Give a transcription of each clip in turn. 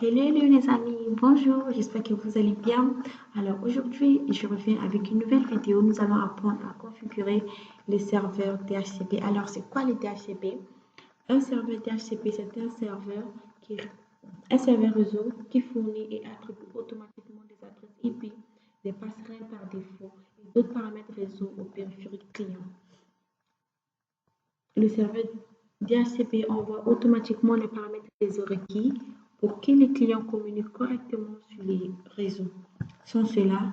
Hello, hello les amis, bonjour, j'espère que vous allez bien. Alors aujourd'hui, je reviens avec une nouvelle vidéo. Nous allons apprendre à configurer les serveurs DHCP. Alors c'est quoi les DHCP? Un serveur DHCP, c'est un serveur réseau qui fournit et attribue automatiquement des adresses IP, des passerelles par défaut et d'autres paramètres réseau au périphérique client. Le serveur DHCP envoie automatiquement les paramètres réseau requis pour que les clients communiquent correctement sur les réseaux. Sans cela,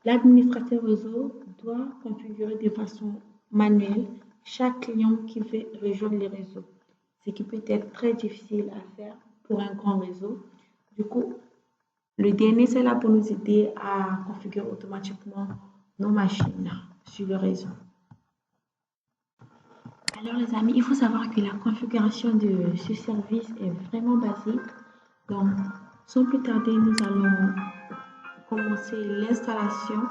l'administrateur réseau doit configurer de façon manuelle chaque client qui veut rejoindre les réseaux, ce qui peut être très difficile à faire pour un grand réseau. Du coup, le DNS est là pour nous aider à configurer automatiquement nos machines sur le réseau. Alors les amis, il faut savoir que la configuration de ce service est vraiment basique. Donc, sans plus tarder, nous allons commencer l'installation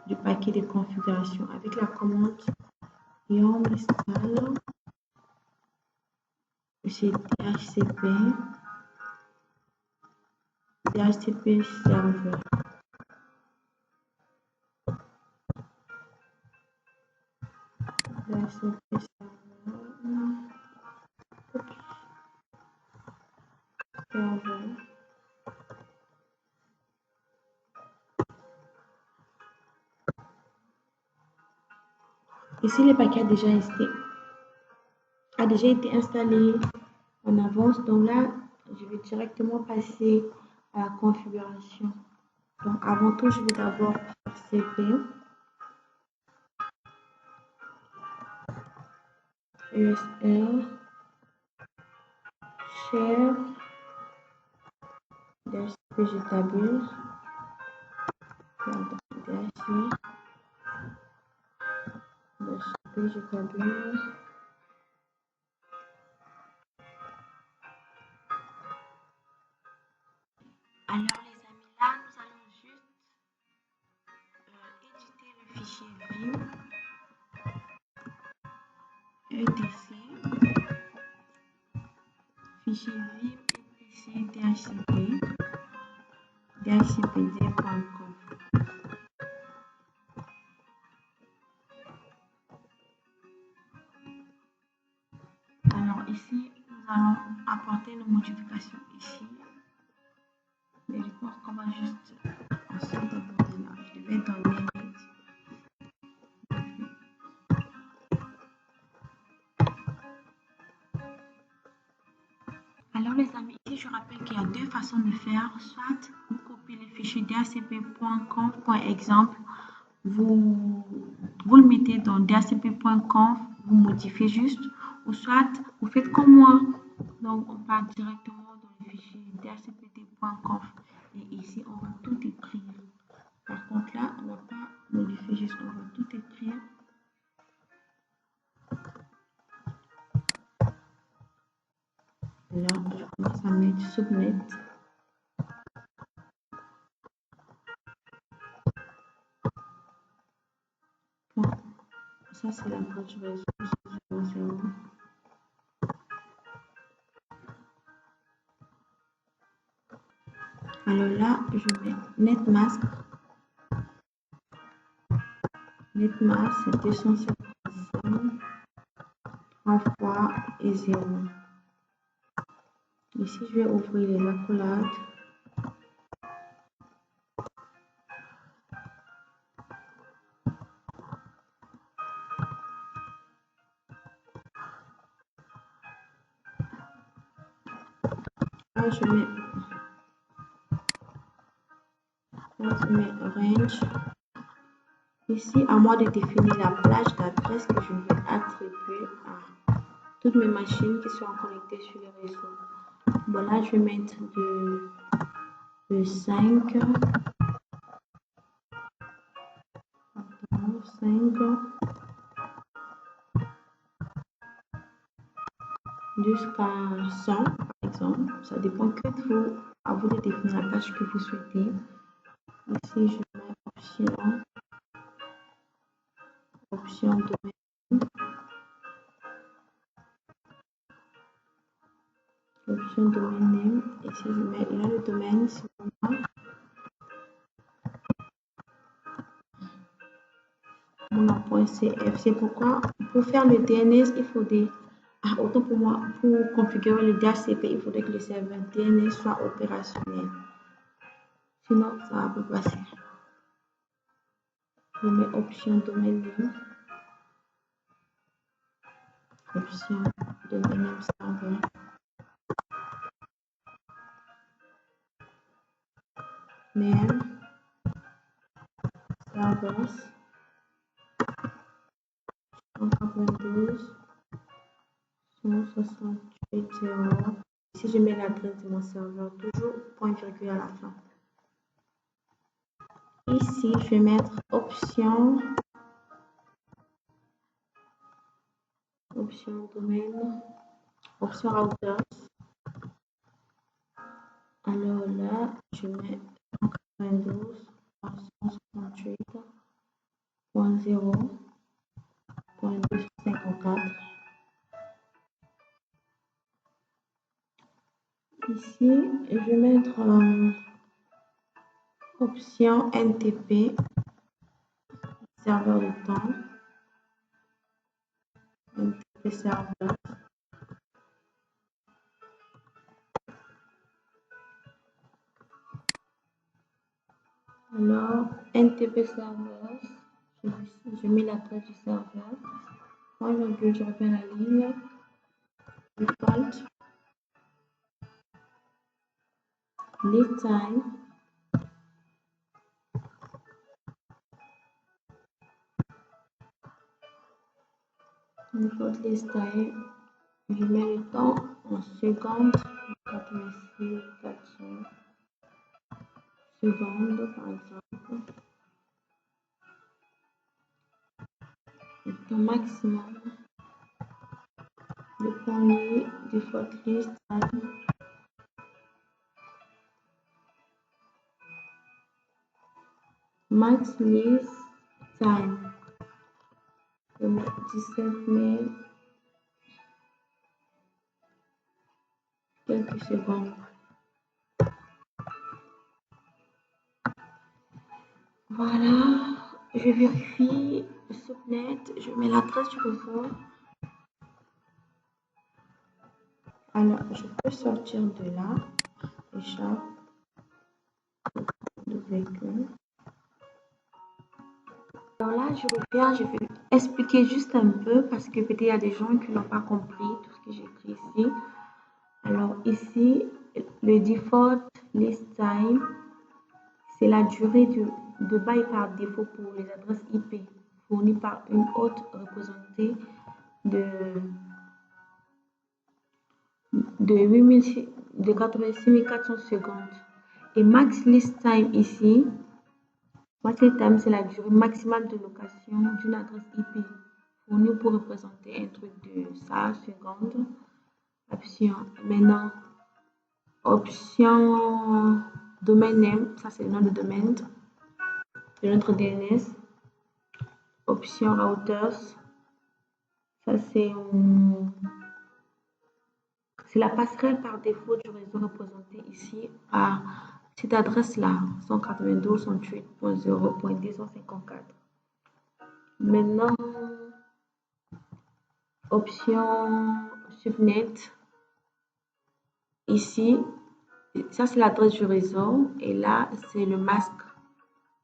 du paquet de configuration avec la commande yum install chez DHCP server. DHCP server. Ici, le paquet a déjà été installé en avance. Donc là, je vais directement passer à la configuration. Donc avant tout, je vais d'abord faire CP, USL, share, DHCP j'établis, DHCP j'établis. Alors les amis, là nous allons juste éditer le fichier vim etc, fichier vim etc DHCP, dhcpd.com. Alors ici, nous allons apporter nos modifications ici. Mais je pense qu'on va juste ensemble d'aborder là. Je vais donner. Alors les amis, ici je rappelle qu'il y a deux façons de faire. Soit vous copiez le fichier dhcp.conf.exemple, vous le mettez dans dhcp.conf, vous modifiez juste, ou soit vous faites comme moi. Donc on part directement dans le fichier dhcpt.conf et ici on va tout écrire. Par contre là, on ne va pas modifier, juste on va tout écrire. Là, je commence à mettre subnet. Bon, ça c'est la page réseau. Alors là, je mets netmask. Netmask, c'est 255, 3 fois et 0. Ici, je vais ouvrir les accolades. Là, je mets range. Ici, à moi de définir la plage d'adresse que je vais attribuer à toutes mes machines qui sont connectées sur le réseau. Bon, là, je vais mettre de 5. 5 jusqu'à 100 par exemple, ça dépend que de vous, à vous de définir la page que vous souhaitez. Ici je mets option domaine, option domaine name. Ici, je mets là le domaine, c'est mon.cf. C'est pourquoi, pour faire le DNS, il faut des... Ah, autant pour moi, pour configurer le DHCP, il faudrait que le serveur DNS soit opérationnel. Sinon, ça va pas passer. Je mets option domaine name. Option domaine name serveur. Name. Servers. 192. 168.0. Ici, je mets l'adresse de mon serveur, toujours point virgule à la fin. Ici, je vais mettre option domaine, option routers. Alors là, je mets 192.168.0.254. Ici, je vais mettre option NTP, serveur de temps, NTP serveur. Alors, NTP serveur, je mets l'adresse du serveur, je reprends la ligne, default, list time, default list time, je mets le temps en secondes, 86 400 secondes par exemple, le temps maximum, le premier default list time, max list time, je mets 17 000 quelques secondes. Voilà, je vérifie le subnet, je mets l'adresse du réseau. Alors, je peux sortir de là, échappe, de véhicule. Alors là, je reviens, je vais expliquer juste un peu parce que peut-être il y a des gens qui n'ont pas compris tout ce que j'ai écrit ici. Alors ici, le default list time, c'est la durée de bail par défaut pour les adresses IP fournies par une hôte représentée de 86 400 secondes. Et max list time ici, max list time c'est la durée maximale de location d'une adresse IP fournie pour représenter un truc de 100 secondes. Option, maintenant, option domaine name, ça c'est le nom de domaine de notre DNS. Option routers, ça c'est la passerelle par défaut du réseau représenté ici à cette adresse-là, 192.168.0.254. Maintenant, option subnet, ici, ça c'est l'adresse du réseau et là c'est le masque,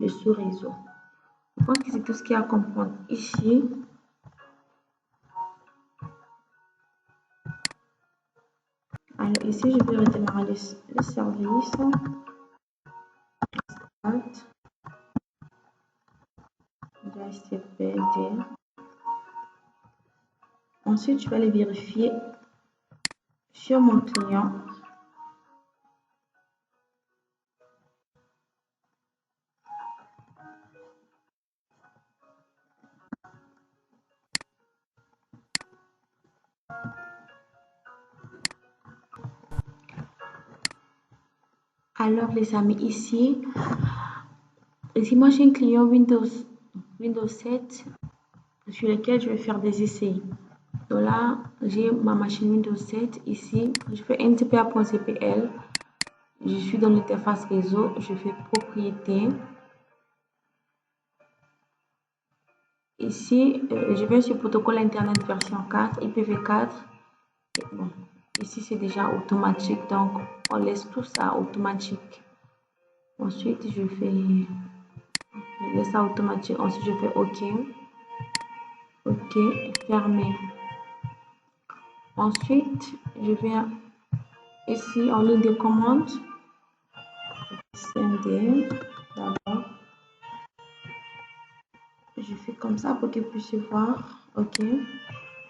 le sous-réseau. Je pense que c'est tout ce qu'il y a à comprendre ici. Alors ici, je vais redémarrer le service. Start. DHCP. Ensuite, je vais aller vérifier sur mon client. Alors les amis, ici moi j'ai un client Windows 7 sur lequel je vais faire des essais. Donc là, j'ai ma machine Windows 7 ici. Je fais ntpa.cpl. Je suis dans l'interface réseau. Je fais propriété. Ici, je vais sur protocole Internet version 4, IPv4. Et bon, ici, c'est déjà automatique. Donc, on laisse tout ça automatique. Ensuite, je laisse ça automatique. Ensuite, je fais OK. OK, fermer. Ensuite, je viens ici en ligne de commande. CMD d'abord. Je fais comme ça pour que vous puissiez voir. OK.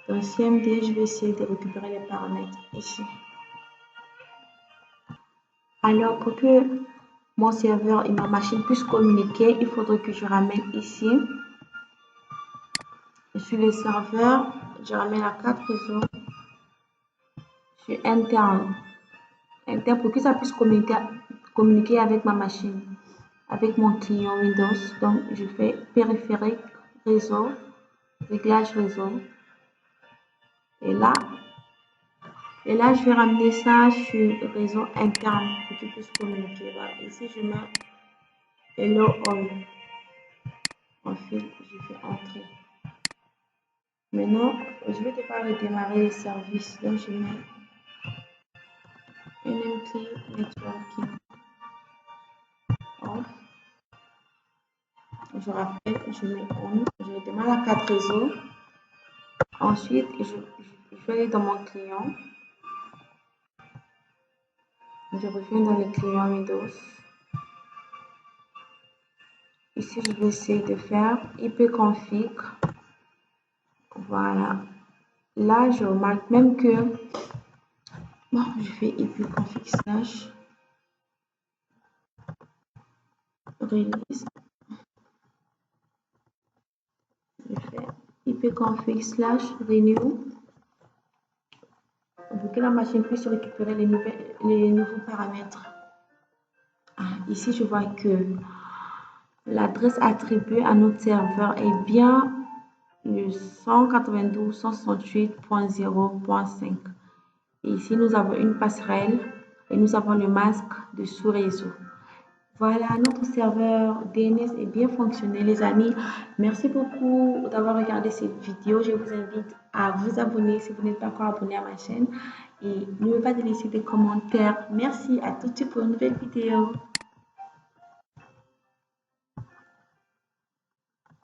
Dans CMD, je vais essayer de récupérer les paramètres ici. Alors, pour que mon serveur et ma machine puissent communiquer, il faudrait que je ramène ici. Sur le serveur, je ramène la carte réseau. Sur interne. Interne pour que ça puisse communiquer avec ma machine, avec mon client Windows. Donc, je fais périphérique, réseau, réglage réseau. Et là, je vais ramener ça sur réseau interne pour qu'il puisse communiquer. Voilà. Ici, je mets Hello All. Ensuite, je fais entrer. Maintenant, je vais devoir redémarrer le service. Donc, je mets NMT Networking off. Je rappelle, je mets on. Je redémarre la carte réseau. Ensuite, je vais aller dans mon client. Je reviens dans le client Windows. Ici, je vais essayer de faire ipconfig. Voilà. Là, je remarque même que bon, je fais ipconfig slash release. Je fais ipconfig slash renew pour que la machine puisse récupérer les nouveaux paramètres. Ici, je vois que l'adresse attribuée à notre serveur est bien le 192.168.0.5. Et ici, nous avons une passerelle et nous avons le masque de sous-réseau. Voilà, notre serveur DNS est bien fonctionné, les amis. Merci beaucoup d'avoir regardé cette vidéo. Je vous invite à vous abonner si vous n'êtes pas encore abonné à ma chaîne. Et n'oubliez pas de laisser des commentaires. Merci à tout de suite pour une nouvelle vidéo.